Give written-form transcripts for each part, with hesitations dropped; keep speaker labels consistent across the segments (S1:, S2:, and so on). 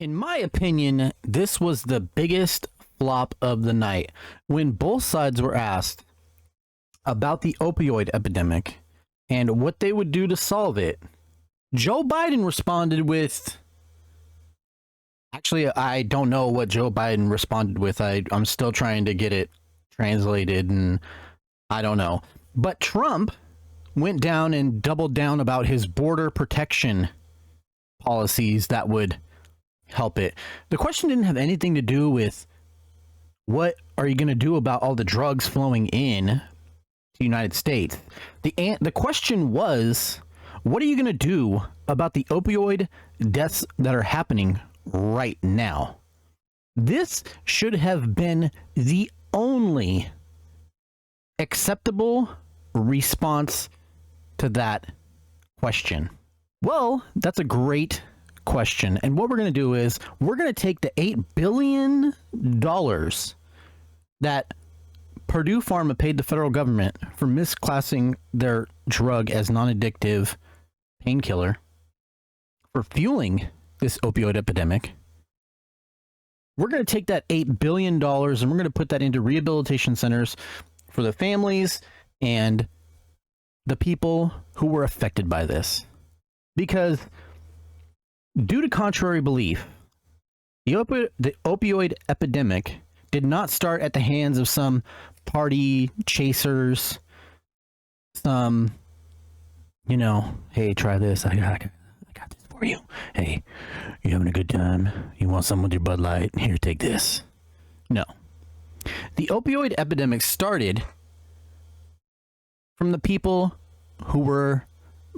S1: In my opinion, this was the biggest flop of the night. When both sides were asked about the opioid epidemic and what they would do to solve it, Joe Biden responded with... Actually, I don't know what Joe Biden responded with. I'm still trying to get it translated, and I don't know. But Trump went down and doubled down about his border protection policies that would help it. The question didn't have anything to do with what are you going to do about all the drugs flowing in to the United States. The question was, what are you going to do about the opioid deaths that are happening right now? This should have been the only acceptable response to that question. Well, that's a great question. And what we're going to do is we're going to take the $8 billion that Purdue Pharma paid the federal government for misclassing their drug as non-addictive painkiller for fueling this opioid epidemic. We're going to take that $8 billion and we're going to put that into rehabilitation centers for the families and the people who were affected by this. Because due to contrary belief, the opioid epidemic did not start at the hands of some party chasers, some, hey, try this. I got this for you. Hey, you having a good time? You want some with your Bud Light? Here, take this. No. The opioid epidemic started from the people who were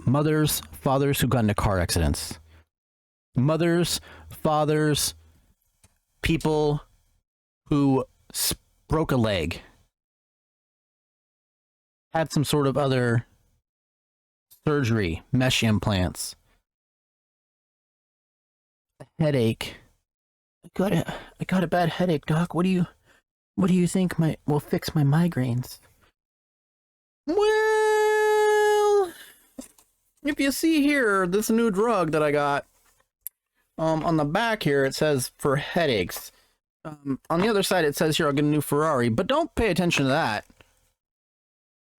S1: mothers, fathers who got into car accidents. Mothers, fathers, people who broke a leg, had some sort of other surgery, mesh implants, a headache. I got a bad headache, doc. What do you think will fix my migraines? Well, if you see here, this new drug that I got, on the back here, it says for headaches. On the other side, it says here, I'll get a new Ferrari, but don't pay attention to that.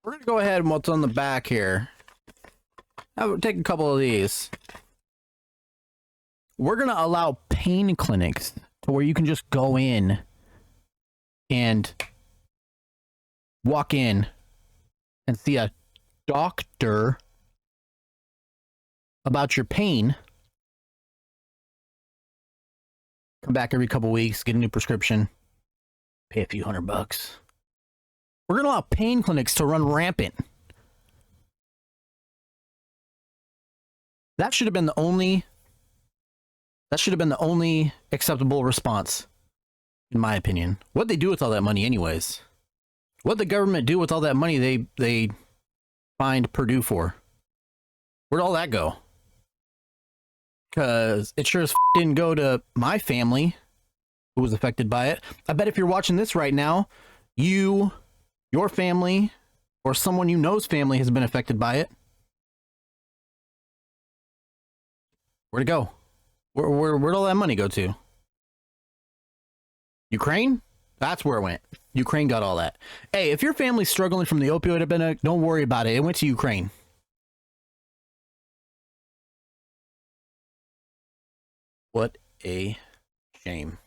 S1: We're going to go ahead and what's on the back here. Take a couple of these. We're going to allow pain clinics to where you can just go in and walk in and see a doctor about your pain. Come back every couple weeks, get a new prescription, pay a few $100. We're going to allow pain clinics to run rampant. That should have been the only acceptable response, in my opinion. What'd they do with all that money anyways? What'd the government do with all that money they fined Purdue for? Where'd all that go? Because it sure as didn't go to my family who was affected by it. I bet if you're watching this right now, your family, or someone you know's family has been affected by it. Where'd it go? Where'd all that money go to? Ukraine? That's where it went. Ukraine got all that. Hey, if your family's struggling from the opioid epidemic, don't worry about it. It went to Ukraine. What a shame.